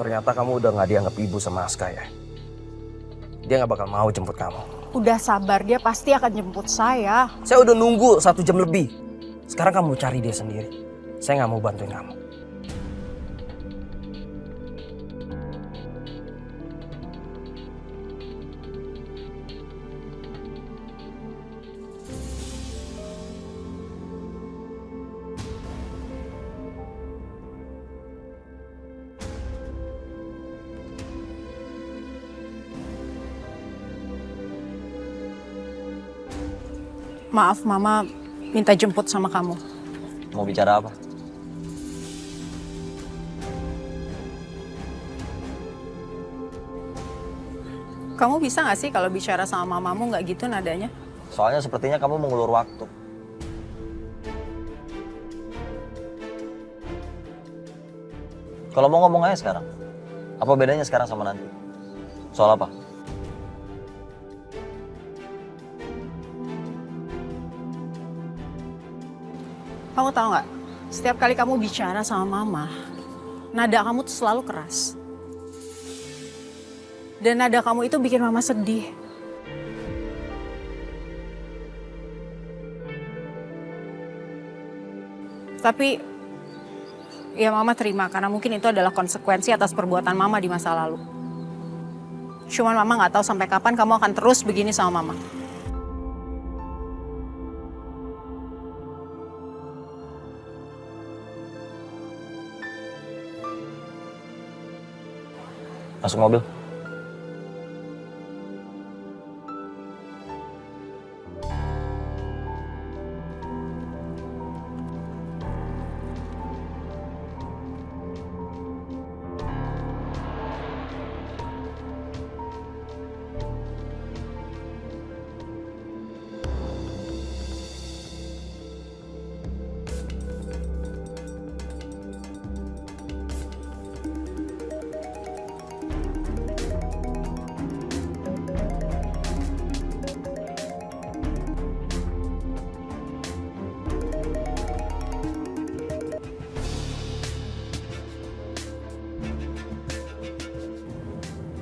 Ternyata kamu udah gak dianggap ibu sama Aska ya. Dia gak bakal mau jemput kamu. Udah sabar, dia pasti akan jemput saya. Saya udah nunggu 1 jam lebih. Sekarang kamu cari dia sendiri. Saya gak mau bantuin kamu. Maaf, Mama minta jemput sama kamu. Mau bicara apa? Kamu bisa gak sih kalau bicara sama mamamu nggak gitu nadanya? Soalnya sepertinya kamu mengulur waktu. Kalau mau ngomong aja sekarang. Apa bedanya sekarang sama nanti? Soal apa? Kamu tahu nggak? Setiap kali kamu bicara sama Mama, nada kamu tuh selalu keras. Dan nada kamu itu bikin Mama sedih. Tapi ya Mama terima karena mungkin itu adalah konsekuensi atas perbuatan Mama di masa lalu. Cuman Mama nggak tahu sampai kapan kamu akan terus begini sama Mama. Masuk mobil.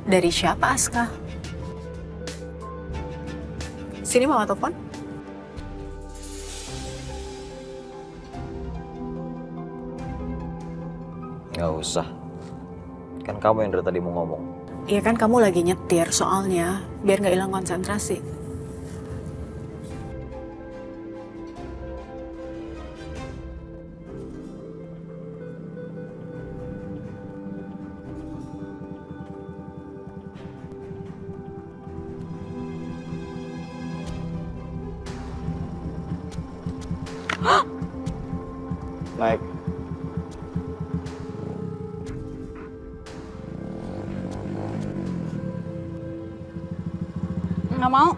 Dari siapa, Aska? Sini Mama telepon. Nggak usah. Kan kamu yang dari tadi mau ngomong. Iya kan kamu lagi nyetir soalnya, biar nggak hilang konsentrasi. Naik. Nggak mau.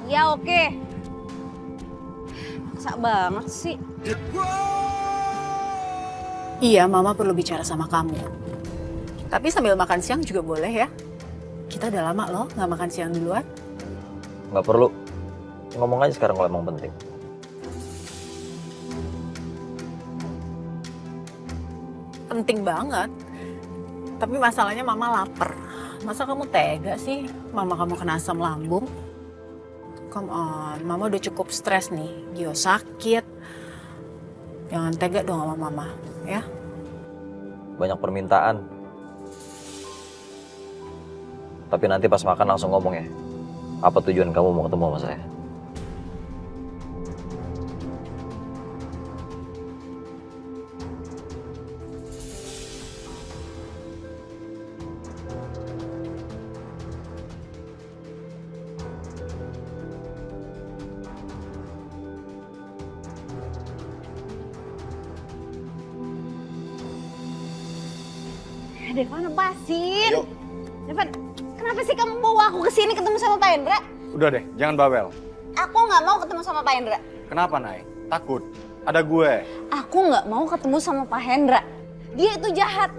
Ya oke. Maksa banget sih. Iya, Mama perlu bicara sama kamu. Tapi sambil makan siang juga boleh ya. Kita udah lama loh nggak makan siang di luar. Nggak perlu. Ngomong aja sekarang kalau emang penting. Penting banget. Tapi masalahnya Mama lapar. Masa kamu tega sih Mama kamu kena asam lambung? Come on, Mama udah cukup stres nih. Gio sakit. Jangan tega dong sama Mama, ya. Banyak permintaan. Tapi nanti pas makan langsung ngomong ya. Apa tujuan kamu mau ketemu sama saya? Devan lepasin. Devan, kenapa sih kamu bawa aku ke sini ketemu sama Pak Hendra? Udah deh, jangan bawel. Aku nggak mau ketemu sama Pak Hendra. Kenapa, Nay? Takut? Ada gue. Aku nggak mau ketemu sama Pak Hendra. Dia itu jahat.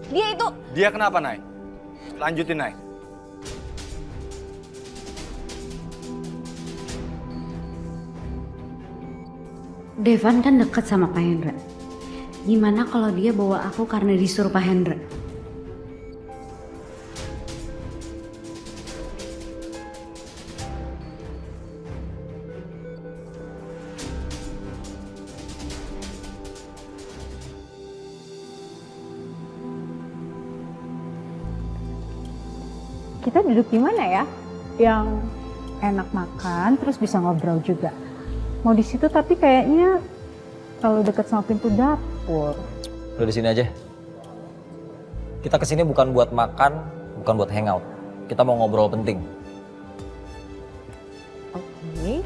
Dia itu... Dia kenapa, Nay? Lanjutin, Nay. Devan kan deket sama Pak Hendra. Gimana kalau dia bawa aku karena disuruh Pak Hendra? Kita duduk di mana ya? Yang enak makan, terus bisa ngobrol juga. Mau di situ tapi kayaknya kalau deket sama pintu dapur. Udah di sini aja. Kita kesini bukan buat makan, bukan buat hangout. Kita mau ngobrol penting. Oke.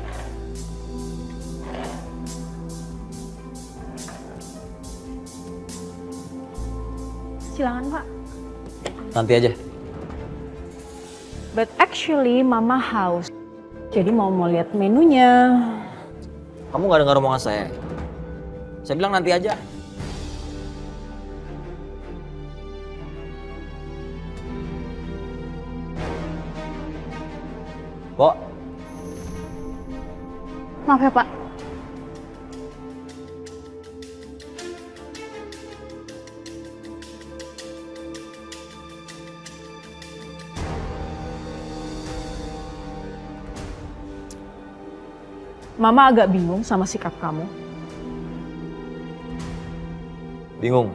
Silakan Pak. Nanti aja. But actually Mama haus. Jadi mau lihat menunya. Kamu gak dengar omongan saya? Saya bilang nanti aja. Kok? Maaf ya Pak. Mama agak bingung sama sikap kamu. Bingung.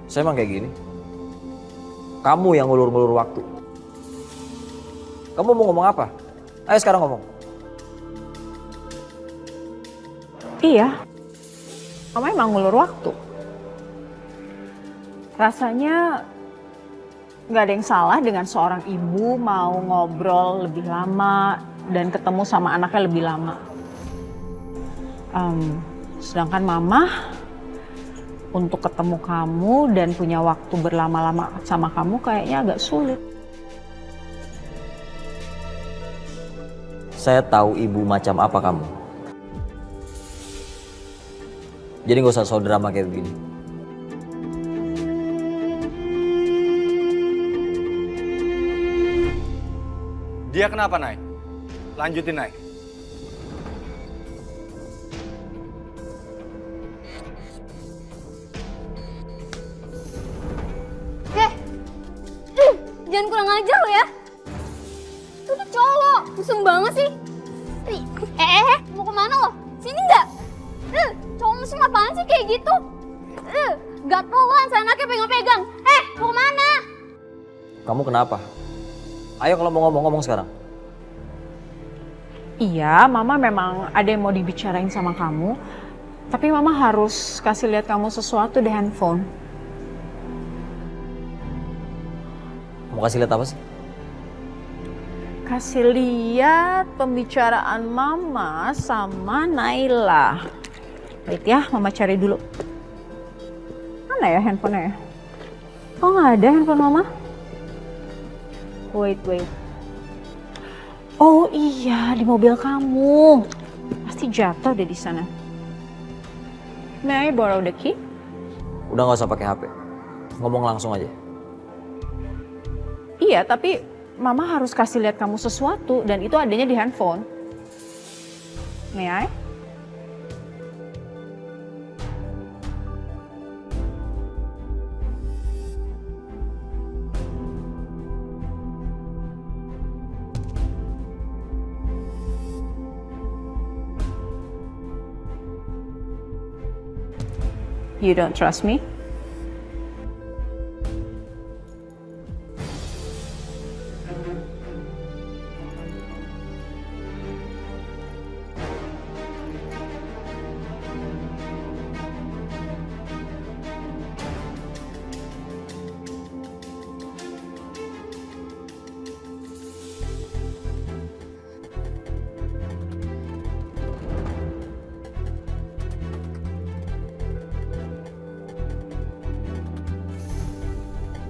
Saya emang kayak gini. Kamu yang ngulur-ngulur waktu. Kamu mau ngomong apa? Ayo sekarang ngomong. Iya. Mama emang ngulur waktu. Rasanya nggak ada yang salah dengan seorang ibu mau ngobrol lebih lama dan ketemu sama anaknya lebih lama. Sedangkan Mama untuk ketemu kamu dan punya waktu berlama-lama sama kamu kayaknya agak sulit. Saya tahu ibu macam apa kamu. Jadi gak usah so drama kayak begini. Dia kenapa, Nay? Lanjutin, Nay. Jangan kurang ajar lo ya. Lu tuh cowok, musuh banget sih. Mau kemana lo? Sini nggak? Cowok musuh apaan sih kayak gitu? Gatolan, senaknya pegang-pegang. Mau kemana? Kamu kenapa? Ayo kalau mau ngomong sekarang. Iya, Mama memang ada yang mau dibicarain sama kamu. Tapi Mama harus kasih lihat kamu sesuatu di handphone. Mau kasih lihat apa sih? Kasih lihat pembicaraan Mama sama Naila. Wait ya, Mama cari dulu. Mana ya handphonenya ya? Kok nggak ada handphone Mama? Wait. Oh iya, di mobil kamu. Pasti jatuh deh di sana. May I borrow the key? Udah gak usah pakai HP. Ngomong langsung aja. Iya, tapi Mama harus kasih lihat kamu sesuatu dan itu adanya di handphone. May I? You don't trust me?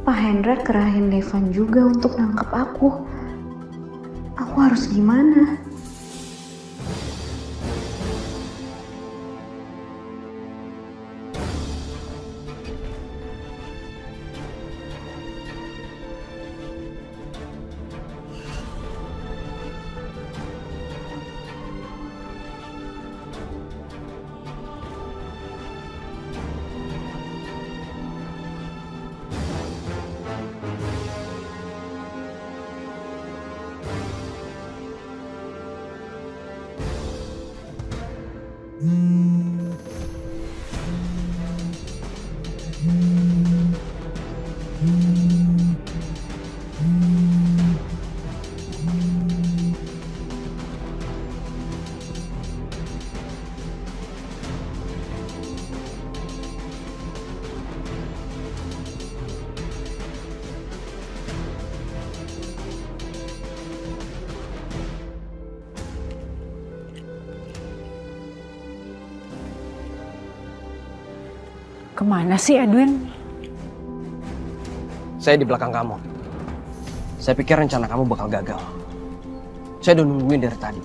Pak Hendra kerahin Devan juga untuk nangkep aku. Aku harus gimana? Kemana sih Edwin? Saya di belakang kamu. Saya pikir rencana kamu bakal gagal. Saya udah nungguin dari tadi.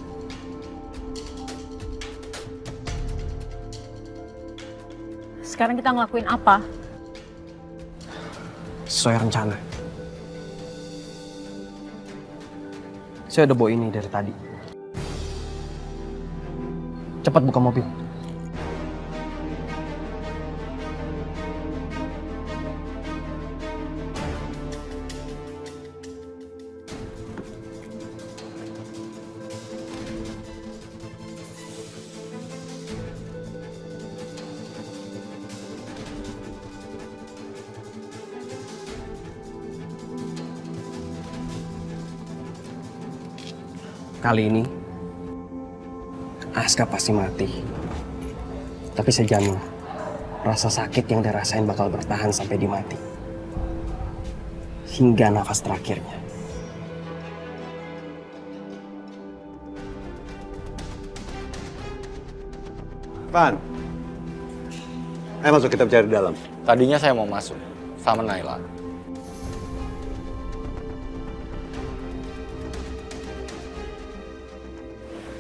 Sekarang kita ngelakuin apa? Sesuai rencana. Saya udah bawa ini dari tadi. Cepat buka mobil. Kali ini, Aska pasti mati. Tapi saya jamin, rasa sakit yang dirasain bakal bertahan sampai dia mati. Hingga nafas terakhirnya. Pan, ayo masuk kita bicara di dalam. Tadinya saya mau masuk sama Naila.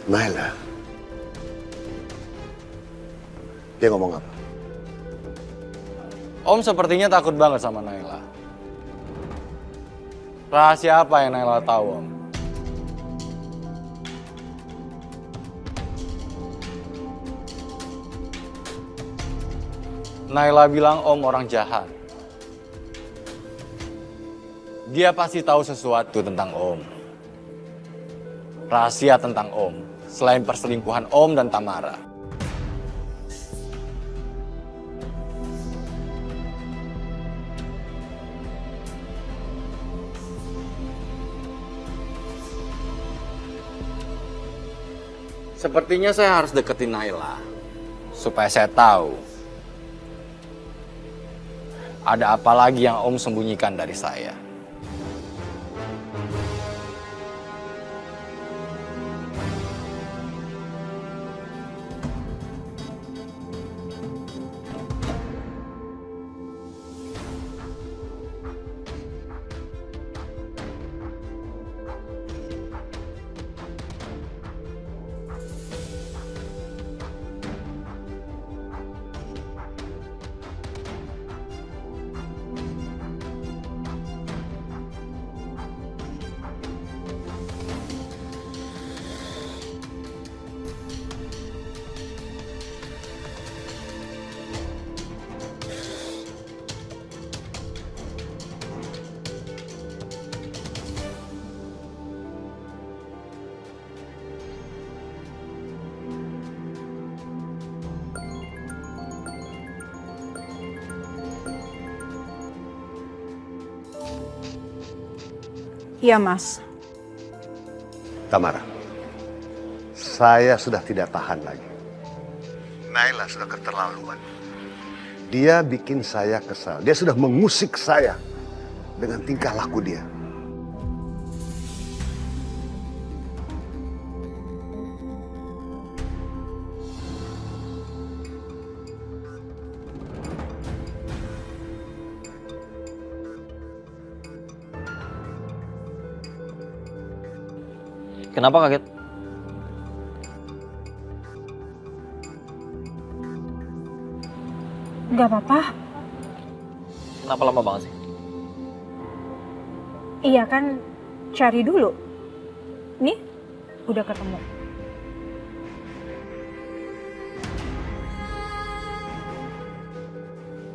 Naila. Dia ngomong apa? Om sepertinya takut banget sama Naila. Rahasia apa yang Naila tahu, Om? Naila bilang Om orang jahat. Dia pasti tahu sesuatu tentang Om. Rahasia tentang Om, selain perselingkuhan Om dan Tamara. Sepertinya saya harus deketin Naila, supaya saya tahu ada apa lagi yang Om sembunyikan dari saya. Iya, Mas. Tamara, saya sudah tidak tahan lagi. Naila sudah keterlaluan. Dia bikin saya kesal. Dia sudah mengusik saya dengan tingkah laku dia. Kenapa kaget? Nggak apa-apa. Kenapa lama banget sih? Iya kan, cari dulu. Nih, udah ketemu.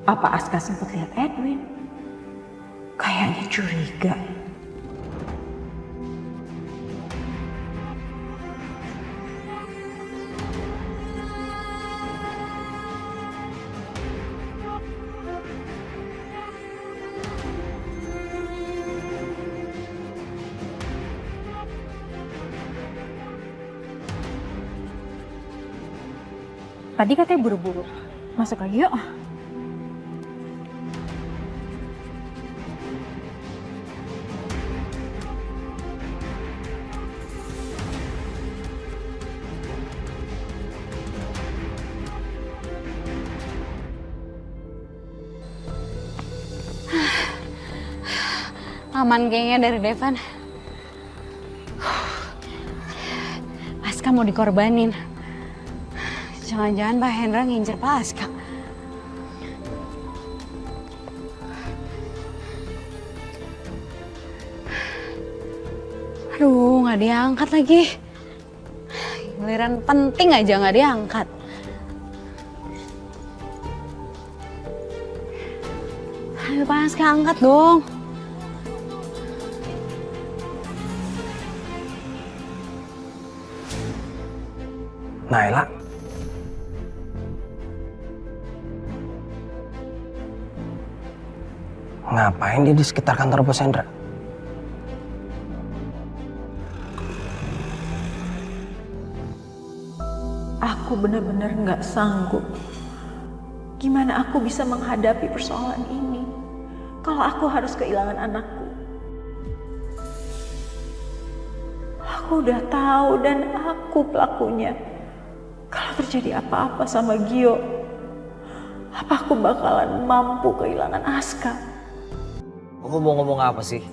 Apa Aska sempat lihat Edwin? Kayaknya curiga. Tadi katanya buru-buru. Masuk lagi yuk. Aman kayaknya dari Devan. Aska mau dikorbanin. Jangan-jangan Pak Hendra ngincer Pak Aska. Aduh, nggak diangkat lagi. Giliran penting aja nggak diangkat. Ayo Pak Aska, angkat dong. Naila. Ngapain dia di sekitar kantor Bos Hendra? Aku benar-benar nggak sanggup. Gimana aku bisa menghadapi persoalan ini kalau aku harus kehilangan anakku? Aku udah tahu dan aku pelakunya. Kalau terjadi apa-apa sama Gio, apa aku bakalan mampu kehilangan Aska? Kamu mau ngomong apa sih?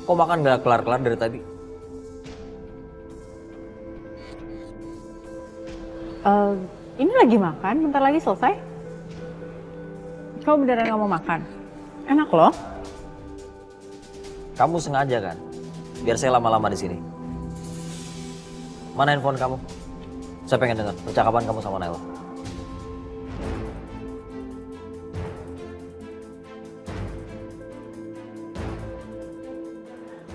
Kok makan gak kelar-kelar dari tadi? Ini lagi makan, bentar lagi selesai. Kamu beneran nggak mau makan? Enak loh. Kamu sengaja kan? Biar saya lama-lama di sini. Mana handphone kamu? Saya pengen dengar percakapan kamu sama Naila.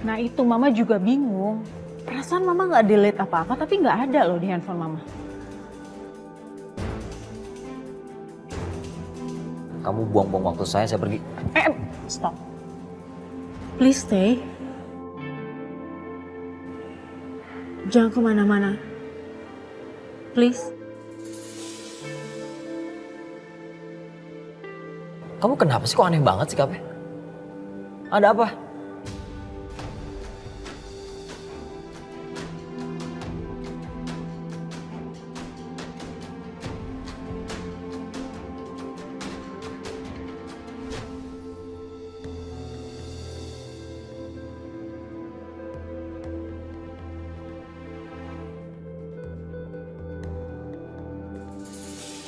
Nah itu Mama juga bingung. Perasaan Mama nggak delete apa-apa, tapi nggak ada loh di handphone Mama. Kamu buang-buang waktu saya pergi. Stop. Please stay. Jangan kemana-mana. Please. Kamu kenapa sih, kok aneh banget sikapnya? Ada apa?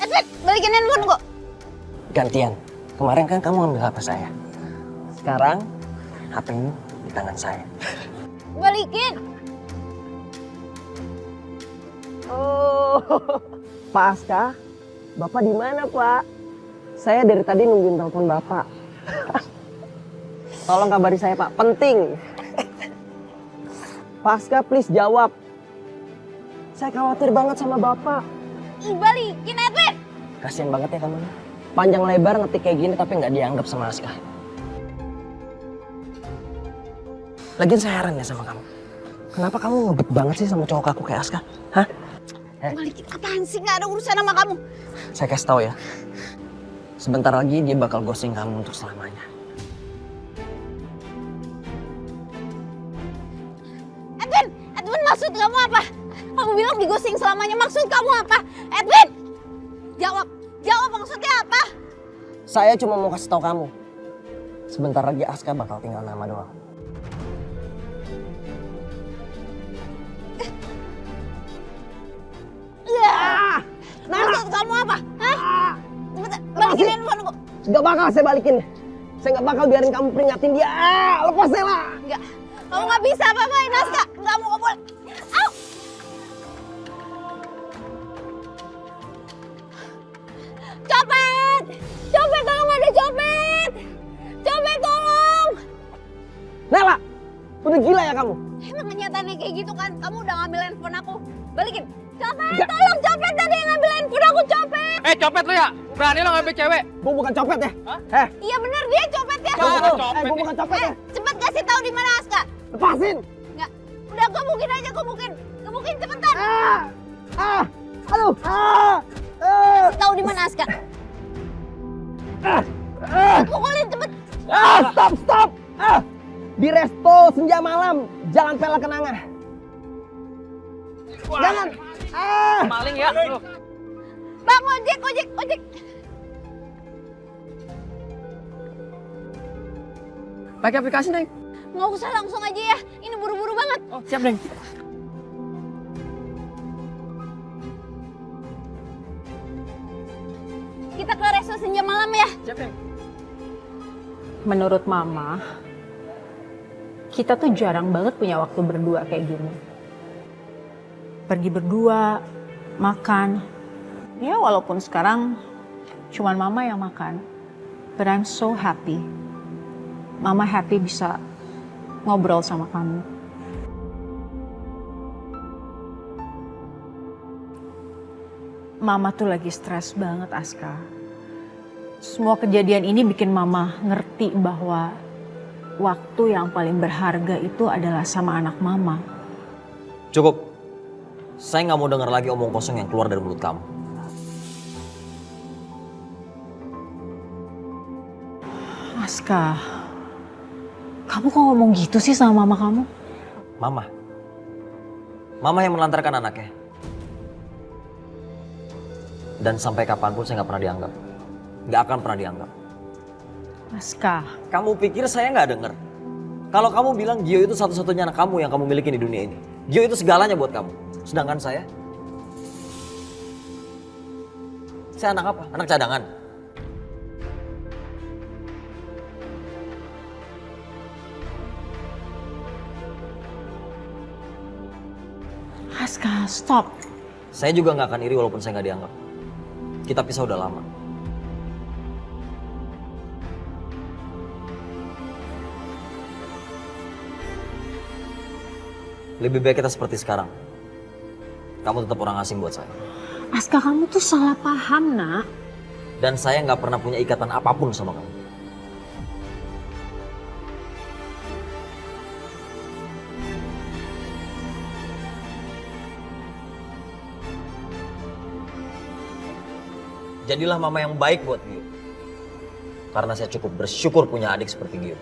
Edwin, balikin handphone kok. Gantian. Kemarin kan kamu ambil HP saya. Sekarang HP ini di tangan saya. Balikin. Oh, Pak Aska, Bapak di mana Pak? Saya dari tadi nungguin telepon Bapak. Tolong kabari saya Pak, penting. Pak Aska, please jawab. Saya khawatir banget sama Bapak. Balikin Edwin. Kasian banget ya kamu. Panjang lebar ngetik kayak gini tapi nggak dianggap sama Aska. Lagian saya heran ya sama kamu. Kenapa kamu ngebet banget sih sama cowok aku kayak Aska? Hah? Balikin apaan sih? Nggak ada urusan sama kamu. Saya kasih tahu ya. Sebentar lagi dia bakal ghosting kamu untuk selamanya. Edwin maksud kamu apa? Kamu bilang di ghosting selamanya, maksud kamu apa? Edwin! Jawab maksudnya apa? Saya cuma mau kasih tahu kamu. Sebentar lagi Aska bakal tinggal nama doang. Maksud kamu apa? Hah? Cepetan, balikin handphone kok. Gak bakal saya balikin. Saya gak bakal biarin kamu peringatin dia. Lepas saya lah. Enggak, kamu nggak bisa apa-apain Aska. Nggak mau boleh. Au! Copet! Copet, tolong ada copet! Copet, tolong! Nela, udah gila ya kamu? Emang kenyataannya kayak gitu kan? Kamu udah ngambil handphone aku. Balikin. Copet, tolong Copet, tadi yang ngambil handphone aku, Copet! Copet lu ya? Berani lo ngambil cewek? Gue bukan copet ya. Iya bener, dia copet ya. Gue bukan copet ya. Cepet kasih tahu di mana Aska. Lepasin. Enggak. Udah gebukin aja, gebukin. Gebukin cepetan. Aduh. Kasih tahu di mana Aska. Pukulin cepet. Stop. Di resto senja malam, Jalan Pela Kenanga. Jangan. Maling ya? Bang, ojek. Pakai aplikasi, Neng. Nggak usah, langsung aja ya. Ini buru-buru banget. Oh, siap, Neng. Kita ke resto senja malam ya. Siap, Neng. Menurut Mama, kita tuh jarang banget punya waktu berdua kayak gini. Pergi berdua, makan. Ya walaupun sekarang cuman Mama yang makan. But I'm so happy. Mama happy bisa ngobrol sama kamu. Mama tuh lagi stres banget, Aska. Semua kejadian ini bikin Mama ngerti bahwa waktu yang paling berharga itu adalah sama anak Mama. Cukup. Saya nggak mau dengar lagi omong kosong yang keluar dari mulut kamu. Aska, kamu kok ngomong gitu sih sama mama kamu? Mama. Mama yang melantarkan anaknya. Dan sampai kapanpun saya nggak pernah dianggap. Nggak akan pernah dianggap. Aska, Kamu pikir saya nggak dengar? Kalau kamu bilang Gio itu satu-satunya anak kamu yang kamu miliki di dunia ini. Gio itu segalanya buat kamu. Sedangkan saya anak apa? Anak cadangan. Aska, stop. Saya juga nggak akan iri walaupun saya nggak dianggap. Kita pisah udah lama. Lebih baik kita seperti sekarang. Kamu tetap orang asing buat saya. Aska, kamu tuh salah paham, Nak. Dan saya nggak pernah punya ikatan apapun sama kamu. Jadilah mama yang baik buat Gio. Karena saya cukup bersyukur punya adik seperti Gio.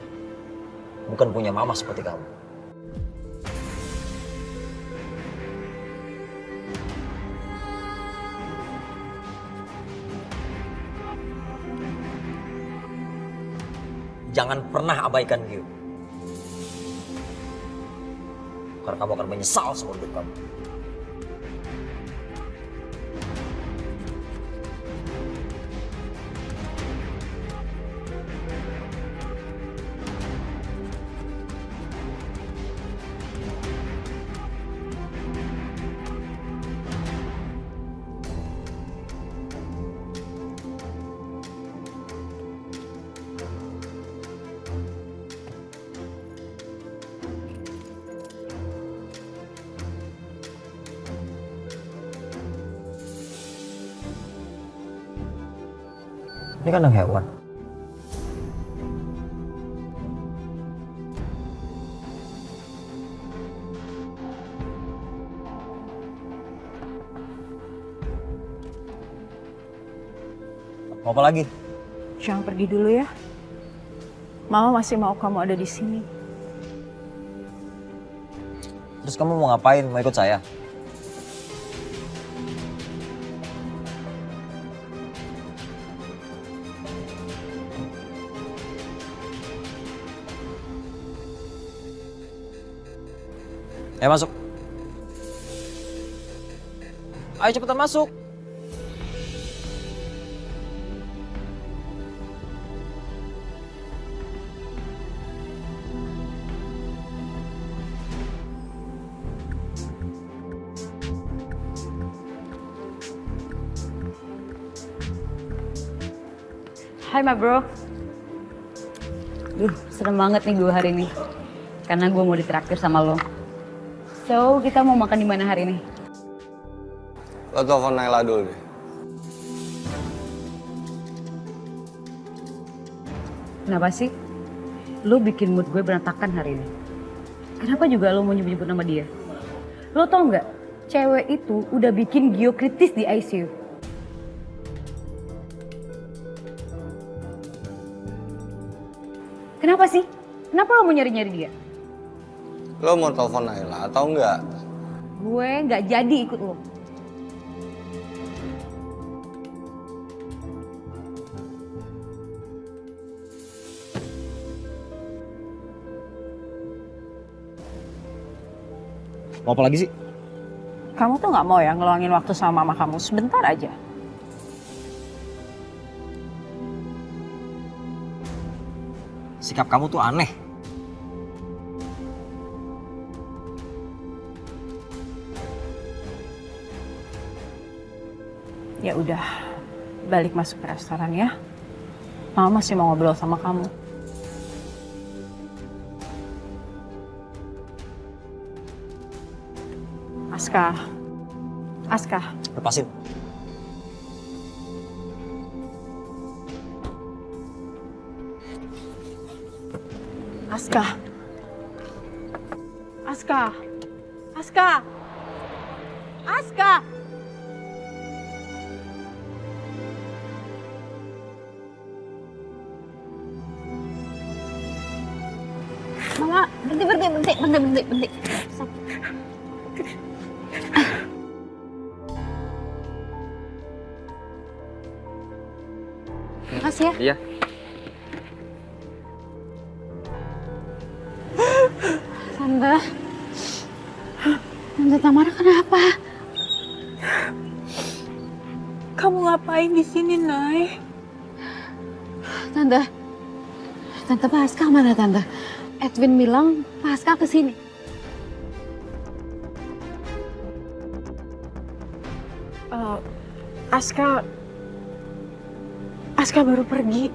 Bukan punya mama seperti kamu. Jangan pernah abaikan Gio. Karena kamu akan menyesal seumur hidup kamu. Ini kandang hewan. Mau apa lagi? Jangan pergi dulu ya. Mama masih mau kamu ada di sini. Terus kamu mau ngapain? Mau ikut saya? Ayo masuk. Ayo cepetan masuk. Hai ma bro. Serem banget nih gue hari ini. Karena gue mau ditraktir sama lo. So, kita mau makan di mana hari ini? Lo telepon Naila dulu deh. Kenapa sih? Lo bikin mood gue berantakan hari ini. Kenapa juga lo mau nyebut-nyebut nama dia? Lo tau nggak? Cewek itu udah bikin Gio kritis di ICU. Kenapa sih? Kenapa lo mau nyari-nyari dia? Lo mau telepon Naila atau enggak? Gue nggak jadi ikut lo. Mau apa lagi sih? Kamu tuh nggak mau ya ngeluangin waktu sama mama kamu sebentar aja? Sikap kamu tuh aneh. Ya udah, balik masuk ke restoran ya. Mama masih mau ngobrol sama kamu. Aska. Aska. Lepasin. Aska. Aska. Aska. Aska. Mama, berhenti. Makasih ya. Iya. Tante. Tante Tamara kenapa? Kamu ngapain di sini, Nay? Tante. Tante Paska mana Tante? Edwin bilang Paska kesini. Aska baru pergi.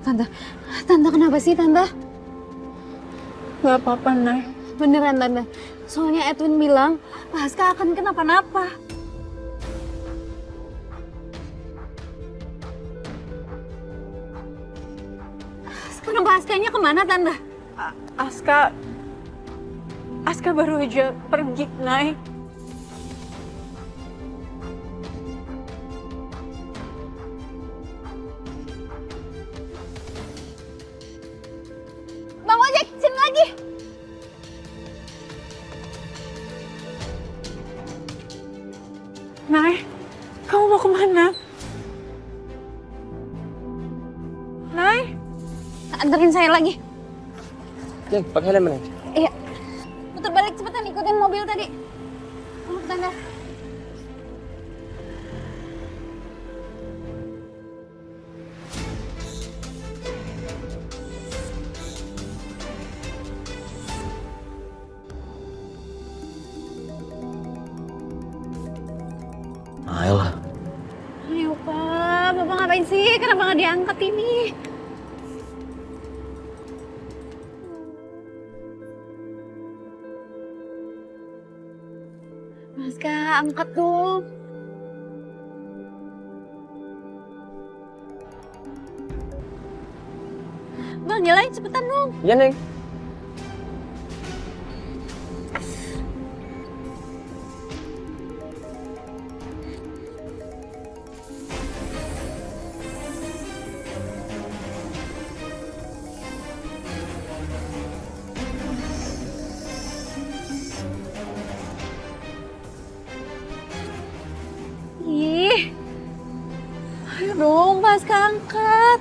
Tante kenapa sih Tante? Gak apa-apa, Nay. Beneran Tante. Soalnya Edwin bilang Paska akan kenapa-napa. Sekarang Paskanya kemana Tante? Aska baru aja pergi, Nay. Bang Ojek, sini lagi. Nay, kamu mau kemana? Nay? Anterin saya lagi. Neng, pakai helm Neng. Iya. Putar balik cepetan, ikutin mobil tadi. Tante. Ayolah. Ayo Pak, Bapak ngapain sih? Kenapa nggak diangkat ini? Paska, angkat dong. Bang, nyalain cepetan dong. Iya Neng. Ih, ayo dong Paska angkat.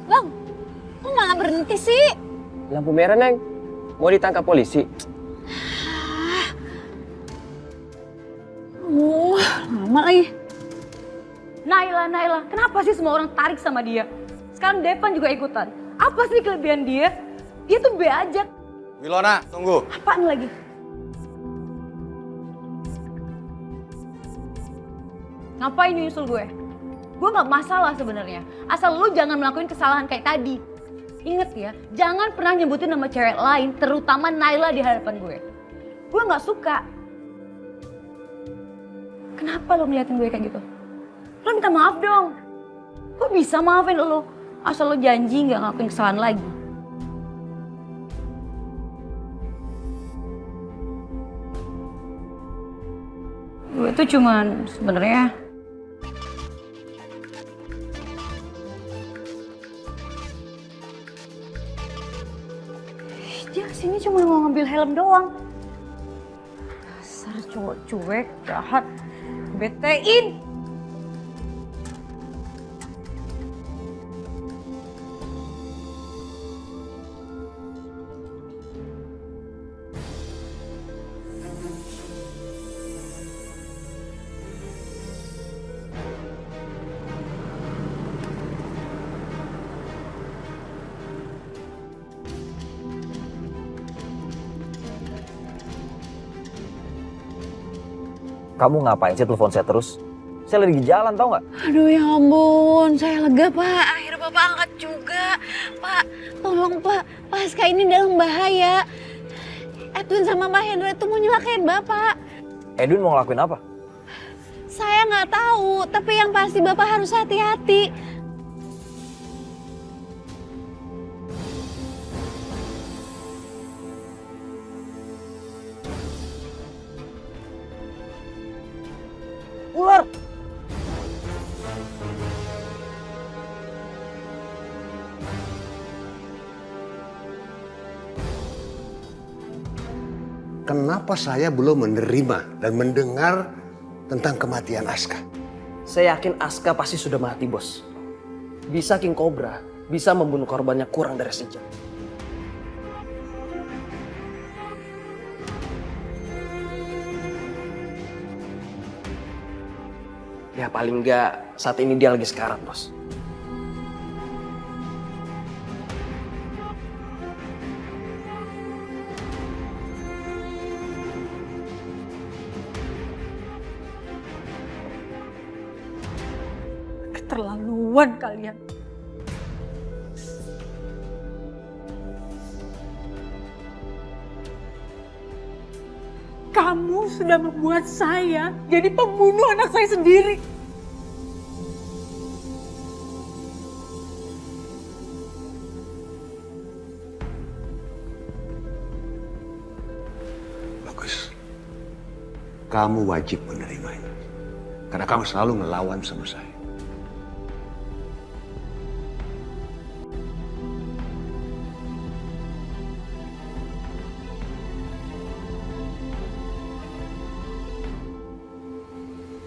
Bang, kok malah berhenti sih? Lampu merah Neng. Mau ditangkap polisi. Lama lagi. Naila, kenapa sih semua orang tarik sama dia? Sekarang Devan juga ikutan. Apa sih kelebihan dia? Dia tuh be aja. Wilona, tunggu. Apaan lagi? Ngapain nyusul gue? Gue gak masalah sebenarnya. Asal lu jangan melakukan kesalahan kayak tadi. Ingat ya, jangan pernah nyebutin nama cewek lain, terutama Naila di hadapan gue. Gue gak suka. Kenapa lo ngeliatin gue kayak gitu? Lo minta maaf dong. Gue bisa maafin lo, asal lo janji gak ngelakuin kesalahan lagi. Gue tuh cuman sebenarnya dia kesini cuma mau ngambil helm doang. Dasar cowok cuek, jahat, betein. Kamu ngapain sih telepon saya terus? Saya lagi di jalan, tau nggak? Aduh ya ampun, saya lega Pak. Akhirnya Bapak angkat juga. Pak, tolong Pak, Pasca ini dalam bahaya. Edwin sama Mbak Hendra itu mau nyelakain Bapak. Edwin mau ngelakuin apa? Saya nggak tahu, tapi yang pasti Bapak harus hati-hati. Ular! Kenapa saya belum menerima dan mendengar tentang kematian Aska? Saya yakin Aska pasti sudah mati, Bos. Bisa King Cobra bisa membunuh korbannya kurang dari sejam. Ya paling enggak saat ini dia lagi sekarat, Bos. Keterlaluan kalian. Kamu sudah membuat saya jadi pembunuh anak saya sendiri. Bagus. Kamu wajib menerimanya. Karena kamu selalu ngelawan sama saya.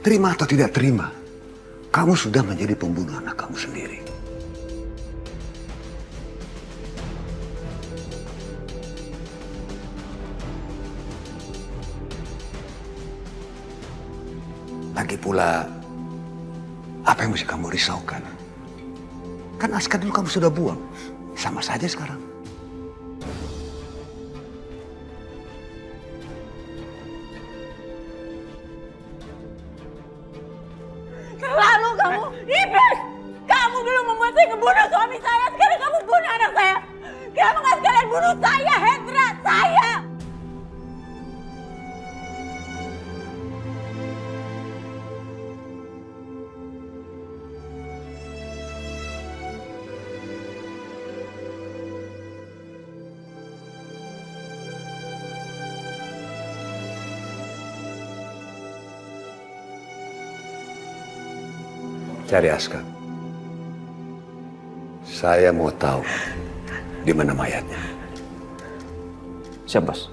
Terima atau tidak terima, kamu sudah menjadi pembunuh anak kamu sendiri. Lagi pula, apa yang mesti kamu risaukan? Kan Aska dulu kamu sudah buang, sama saja sekarang. Terlalu kamu, iblis! Kamu dulu membuat saya ngebunuh suami saya, sekarang kamu bunuh anak saya. Kamu nggak sekalian bunuh saya, Hendra, saya! Cari Aska. Saya mau tahu di mana mayatnya. Siap, Bos.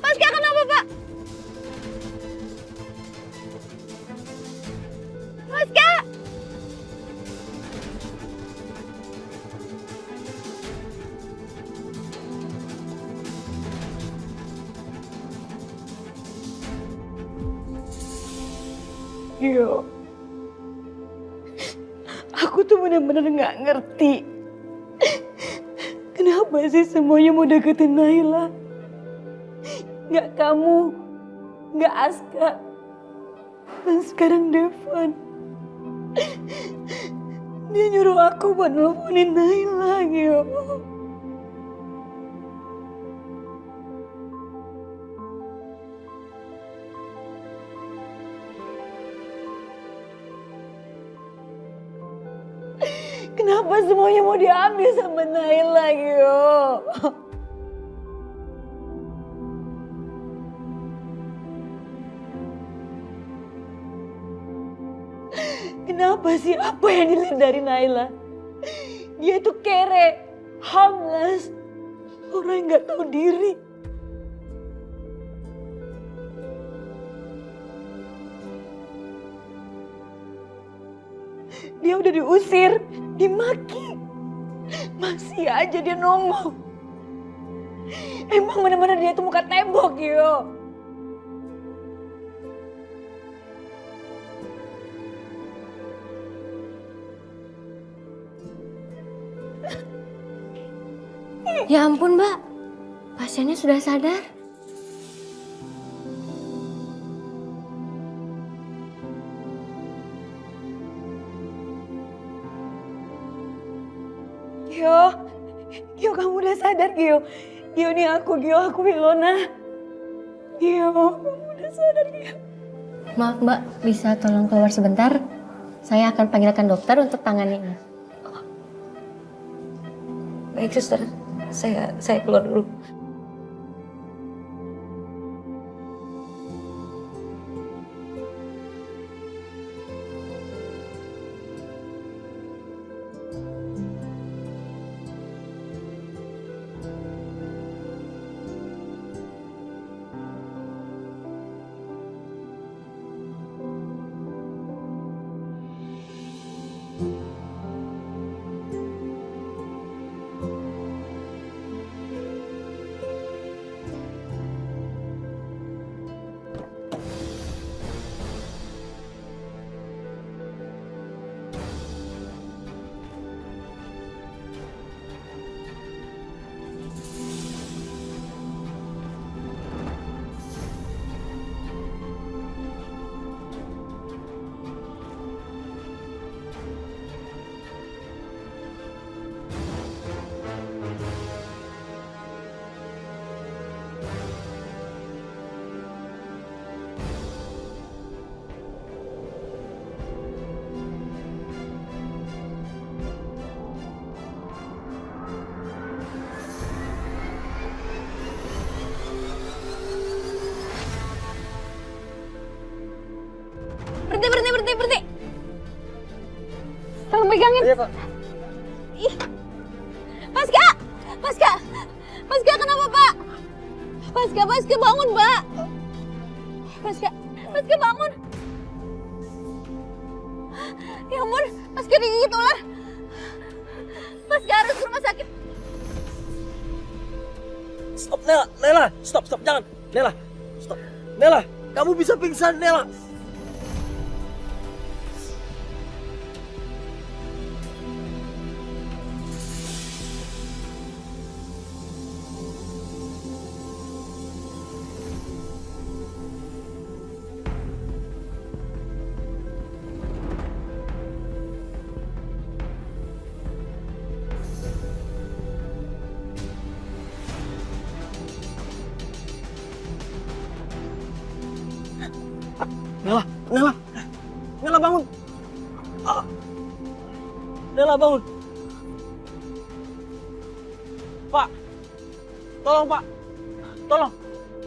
Pasca kenapa Pak? Pasca! Yo, aku tuh bener-bener gak ngerti. Kenapa sih semuanya mau deketin Naila? Gak kamu, gak Aska, dan sekarang Devan. Dia nyuruh aku buat nelfonin Naila, Gio. Kenapa semuanya mau diambil sama Naila, Gio? Kenapa sih? Apa yang dilihat dari Naila? Dia itu kere, harmless, orang yang gak tahu diri. Dia udah diusir, dimaki. Masih aja dia nongol. Emang bener-bener dia itu muka tembok, yo. Ya ampun, Mbak. Pasiennya sudah sadar. Gio, kamu udah sadar, Gio. Gio, ini aku Ilona. Gio, kamu udah sadar, Gio. Maaf, Mbak. Bisa tolong keluar sebentar? Saya akan panggilkan dokter untuk tangani ini. Baik, suster. Saya keluar dulu. Berhenti. Tolong pegangin. Iya, Pak. Ih. Paska, kenapa, Pak? Paska bangun, Pak. Paska bangun. Ya ampun, Paska digigit ular. Paska harus ke rumah sakit. Stop, Nela. Stop, jangan. Nela, stop. Nela, kamu bisa pingsan, Nela. Nela bangun. Nela bangun. Pak, tolong Pak,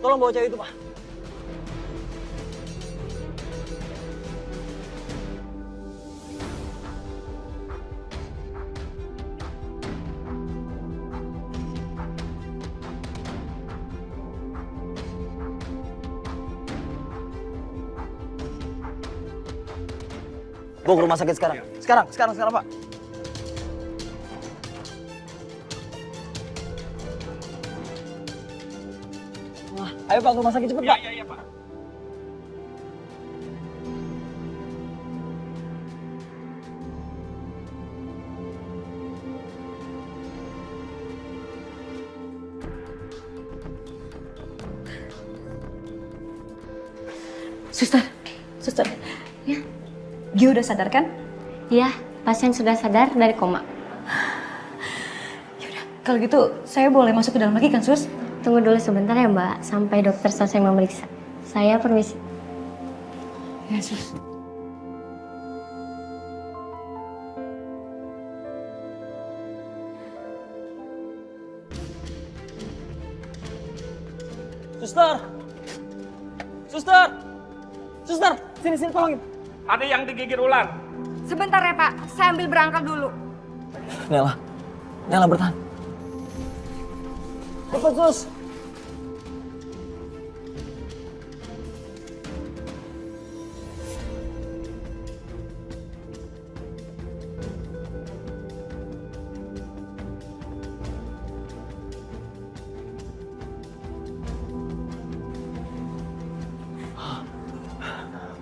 tolong bawa cewek itu Pak. Bawa ke rumah sakit sekarang. Sekarang Pak. Wah, ayo Pak ke rumah sakit cepet Pak. Iya Pak. Suster. Ya. Gio udah sadar kan? Iya, pasien sudah sadar dari koma. Kalau gitu, saya boleh masuk ke dalam lagi kan, Sus? Tunggu dulu sebentar ya Mbak, sampai dokter selesai memeriksa. Saya permisi. Ya, Sus. Suster! Suster! Suster! Sini, tolongin. Ada yang digigit ular. Sebentar ya Pak, saya ambil berangkat dulu. Nela bertahan. Cepat, Sus!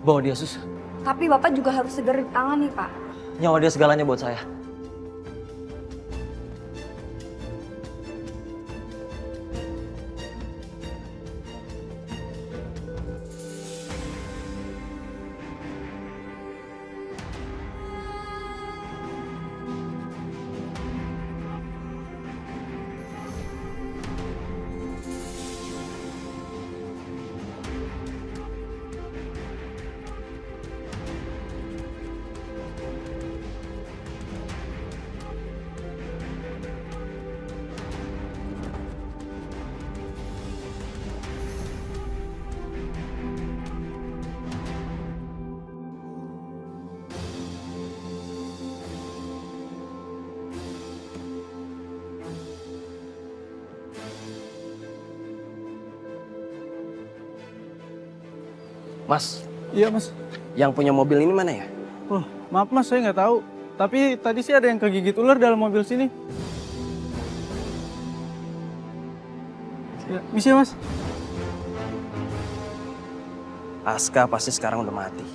Bawa dia, Sus. Tapi Bapak juga harus segera ditangani Pak. Nyawa dia segalanya buat saya. Mas, Iya mas. yang punya mobil ini mana ya? Oh, maaf mas, saya nggak tahu. Tapi tadi sih ada yang kegigit ular dalam mobil sini. Ya, misi ya mas. Aska pasti sekarang udah mati.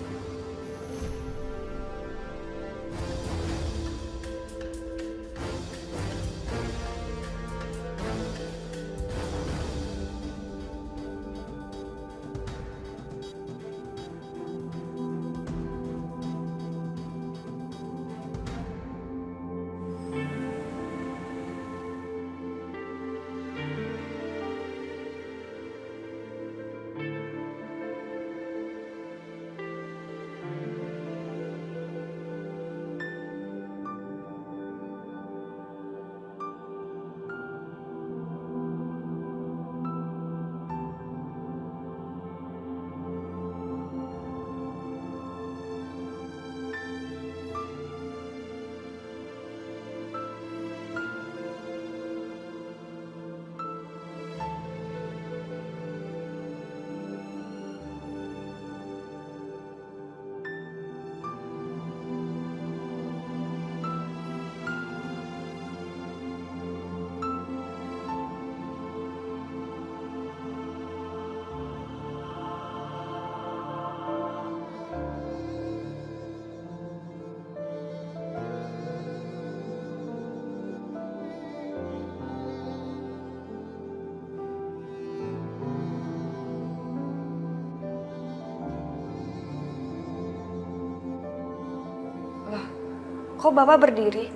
Kok Bapak berdiri?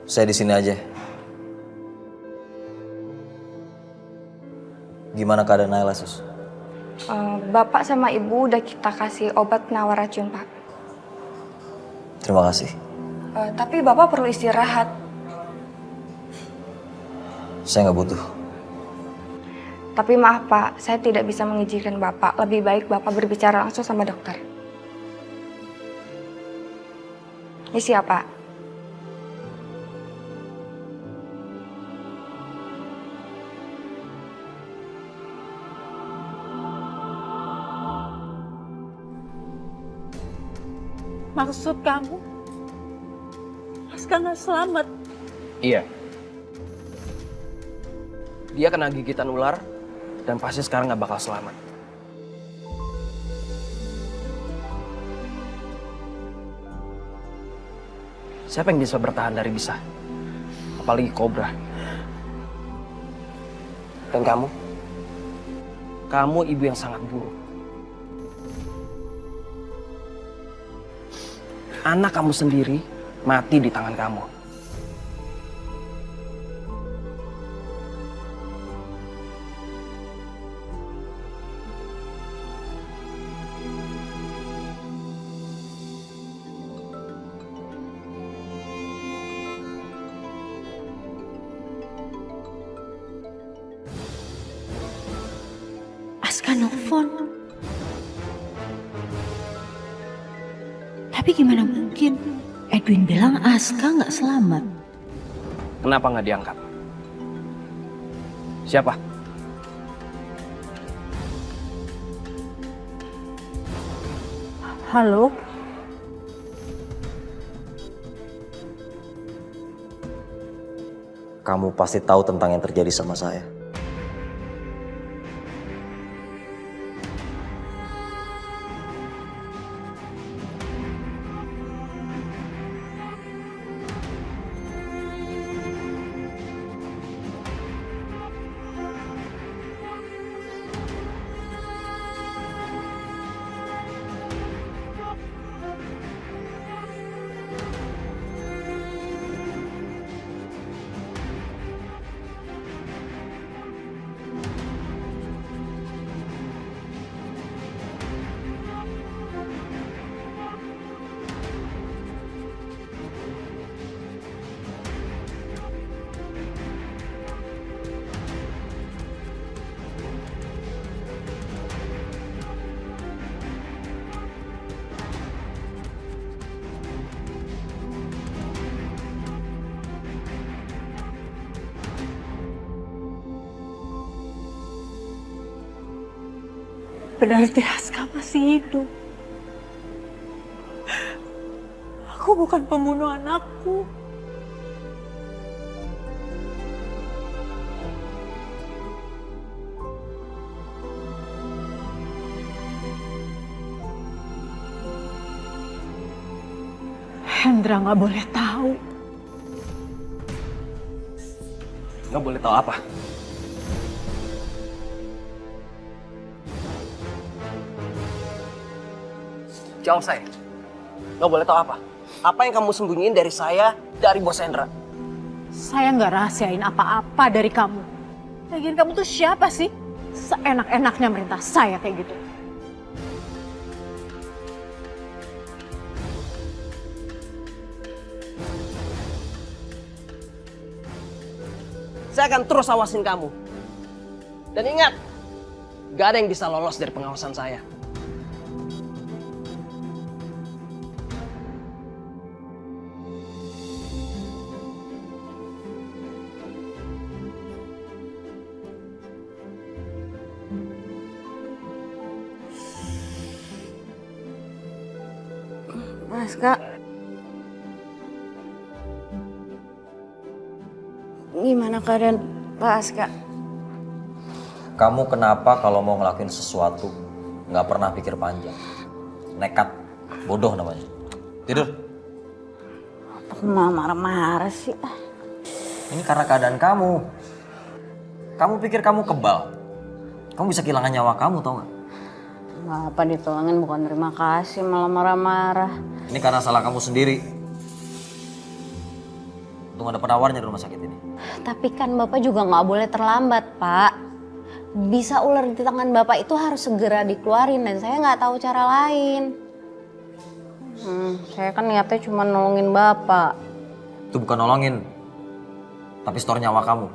Saya di sini aja. Gimana keadaan Naila, Sus? Bapak sama Ibu udah kita kasih obat penawar racun, Pak. Terima kasih. Tapi Bapak perlu istirahat. Saya nggak butuh. Tapi maaf Pak, saya tidak bisa mengizinkan Bapak. Lebih baik Bapak berbicara langsung sama dokter. Misi apa? Maksud kamu, Aska nggak selamat? Iya. Dia kena gigitan ular dan pasti sekarang nggak bakal selamat. Siapa yang bisa bertahan dari bisa? Apalagi kobra. Dan kamu ibu yang sangat buruk. anak kamu sendiri mati di tangan kamu. Aska nelfon. Tapi gimana mungkin Edwin bilang Aska nggak selamat? Kenapa nggak diangkat? Siapa? Halo? Kamu pasti tahu tentang yang terjadi sama saya. Berarti Aska masih hidup. Aku bukan pembunuh anakku. Hendra nggak boleh tahu. Nggak boleh tahu apa? Jawab saya. Nggak boleh tahu apa? Apa yang kamu sembunyiin dari saya, dari Bos Hendra? Saya nggak rahasiain apa-apa dari kamu. Lagian kamu tuh siapa sih? Seenak-enaknya merintah saya kayak gitu. Saya akan terus awasin kamu. Dan ingat, gak ada yang bisa lolos dari pengawasan saya. Aska, gimana keadaan Pak Aska? Kamu kenapa kalau mau ngelakuin sesuatu nggak pernah pikir panjang? Nekat, bodoh namanya. Tidur. Aku malah marah-marah sih. Ini karena keadaan kamu. Kamu pikir kamu kebal? Kamu bisa kehilangan nyawa kamu, tau nggak? Apa ditolongin bukan terima kasih, malah marah-marah. Ini karena salah kamu sendiri. Untung ada penawarnya di rumah sakit ini. Tapi kan Bapak juga nggak boleh terlambat, Pak. Bisa ular di tangan Bapak itu harus segera dikeluarin dan saya nggak tahu cara lain. Saya kan niatnya cuma nolongin Bapak. Itu bukan nolongin, tapi store nyawa kamu.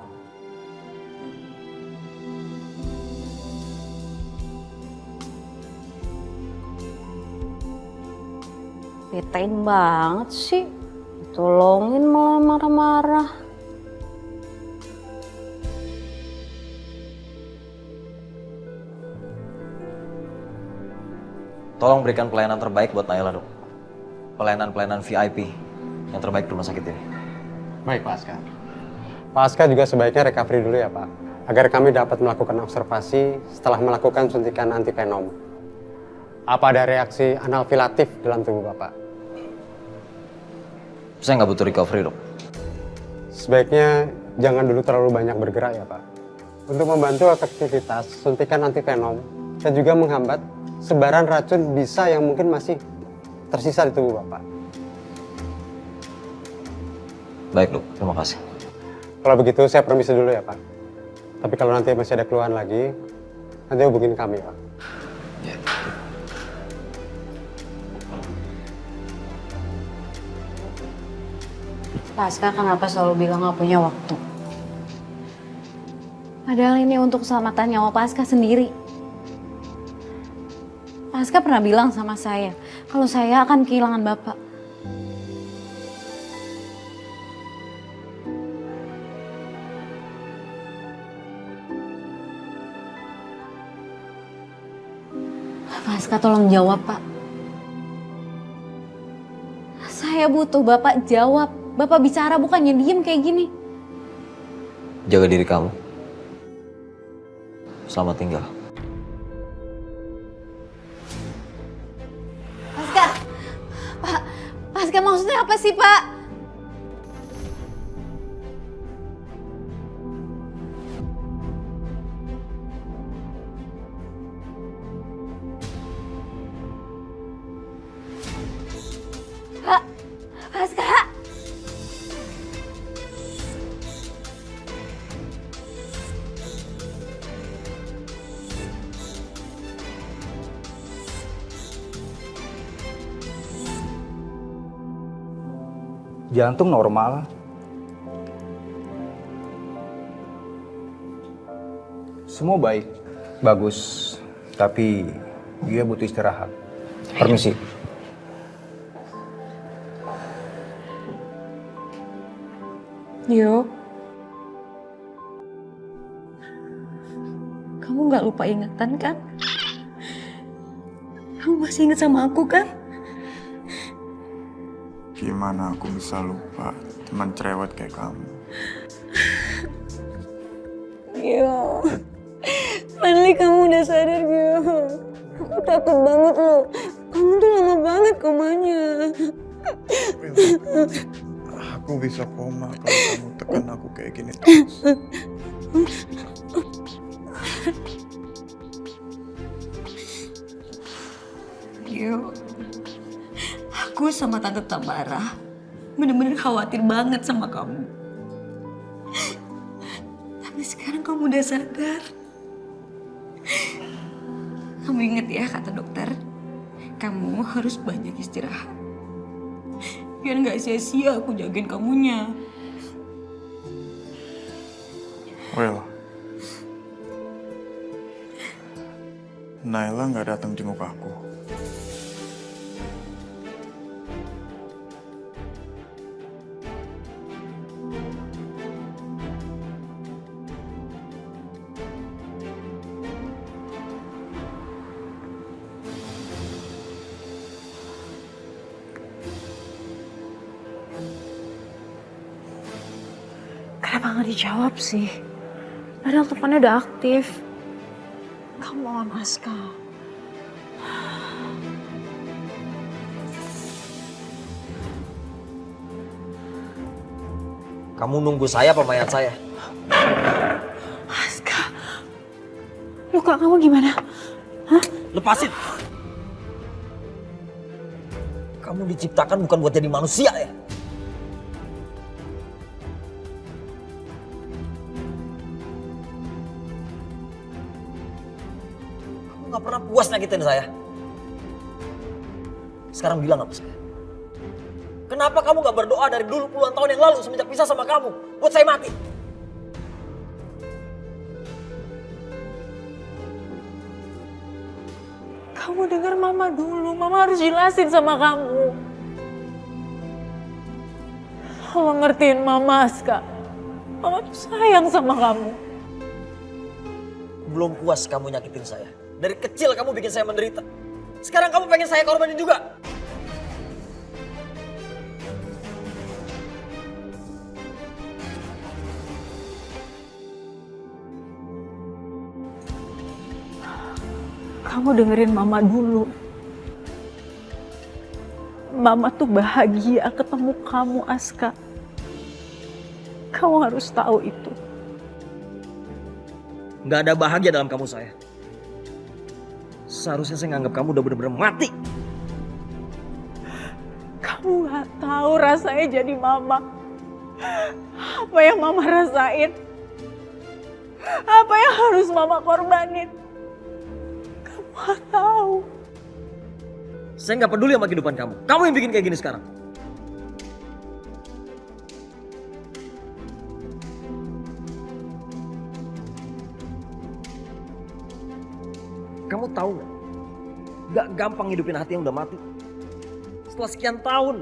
Betain banget sih. Tolongin malah marah-marah. Tolong berikan pelayanan terbaik buat Naila, dok. Pelayanan-pelayanan VIP yang terbaik di rumah sakit ini. Baik, Pak Aska. Pak Aska juga sebaiknya recovery dulu ya, Pak. Agar kami dapat melakukan observasi setelah melakukan suntikan antivenom. Apa ada reaksi anafilaktif dalam tubuh Bapak? Saya nggak butuh recovery, dok. Sebaiknya jangan dulu terlalu banyak bergerak ya, Pak. Untuk membantu efektivitas suntikan antivenom dan juga menghambat sebaran racun bisa yang mungkin masih tersisa di tubuh Bapak. Baik dok, terima kasih. Kalau begitu saya permisi dulu ya Pak. Tapi kalau nanti masih ada keluhan lagi, nanti hubungin kami Pak. Ya. Pak Aska kenapa selalu bilang gak punya waktu? Padahal ini untuk keselamatan nyawa Pak Aska sendiri. Pak Aska pernah bilang sama saya, kalau saya akan kehilangan Bapak. Pak Aska tolong jawab Pak. Saya butuh Bapak jawab. Bapak bicara bukannya diem kayak gini. Jaga diri kamu. Selamat tinggal. Aska, Pak Aska maksudnya apa sih Pak? Pak Aska. Jantung normal. Semua baik, bagus. Tapi dia butuh istirahat. Permisi. Yo, kamu nggak lupa ingatan kan? Kamu masih ingat sama aku kan? Gimana aku bisa lupa teman cerewet kayak kamu? Yo, finally kamu udah sadar Yo. Aku takut banget loh. Kamu tuh lama banget komanya. Aku bisa koma kalau kamu tekan aku kayak gini terus. Yo, aku sama Tante Tamara bener-bener khawatir banget sama kamu. Tapi sekarang kamu udah sadar. Kamu inget ya kata dokter, kamu harus banyak istirahat. Biar nggak sia-sia aku jagain kamunya. Well, Naila nggak datang jenguk aku. Kenapa nggak dijawab sih? Padahal teleponnya udah aktif. Come on, Aska. Kamu nunggu saya apa mayat saya? Aska, luka kamu gimana? Hah? Lepasin! Kamu diciptakan bukan buat jadi manusia ya? Kamu gak pernah puas nyakitin saya. Sekarang bilang apa saya? Kenapa kamu gak berdoa dari dulu puluhan tahun yang lalu semenjak pisah sama kamu? Buat saya mati. Kamu dengar mama dulu, mama harus jelasin sama kamu. Mama ngertiin mama, Aska. Mama tuh sayang sama kamu. Belum puas kamu nyakitin saya. Dari kecil kamu bikin saya menderita. Sekarang kamu pengen saya korbanin juga. Kamu dengerin mama dulu. Mama tuh bahagia ketemu kamu, Aska. Kamu harus tahu itu. Gak ada bahagia dalam kamu saya. Seharusnya saya nganggap kamu udah bener-bener mati. Kamu gak tahu rasanya jadi mama. Apa yang Mama rasain? Apa yang harus Mama korbanin? Kamu gak tahu. Saya nggak peduli sama kehidupan kamu. Kamu yang bikin kayak gini sekarang. Kamu tahu nggak? Gak gampang hidupin hati yang udah mati. Setelah sekian tahun,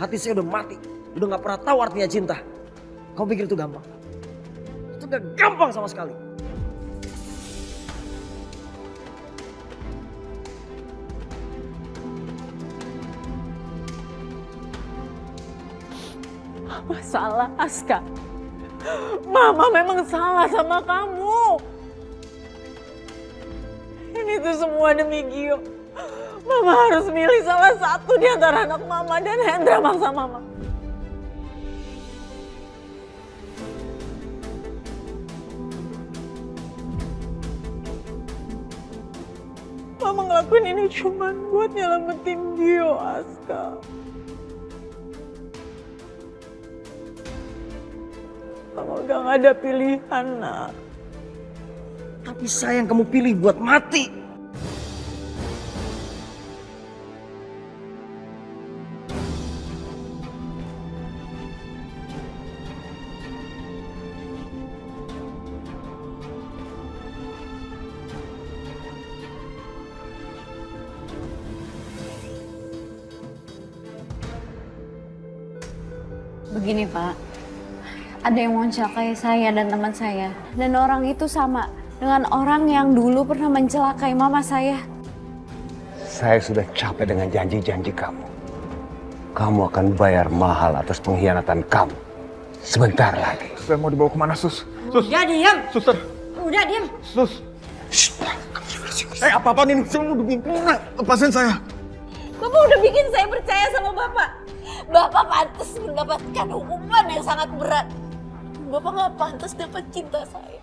hati saya udah mati. Udah gak pernah tahu artinya cinta. Kamu pikir itu gampang? Itu gak gampang sama sekali. Mama salah, Aska. Mama memang salah sama kamu. Ini tuh semua demi Gio. Mama harus milih salah satu di antara anak Mama dan Hendra maksa Mama. Mama ngelakuin ini cuma buat nyelamatin Gio, Aska. Mama udah gak ada pilihan, nak. Tapi saya yang kamu pilih buat mati. Begini Pak, ada yang mau mencelakai saya dan teman saya. Dan orang itu sama dengan orang yang dulu pernah mencelakai mama saya. Saya sudah capek dengan janji-janji kamu. Kamu akan bayar mahal atas pengkhianatan kamu. Sebentar lagi. Saya mau dibawa kemana, Sus? Sus. Udah diam. Suster. Udah diam. Sus. Apa-apaan ini? Saya udah bikin. Lepasin saya. Bapak udah bikin saya percaya sama Bapak. Bapak pantas mendapatkan hukuman yang sangat berat. Bapak gak pantas dapat cinta saya.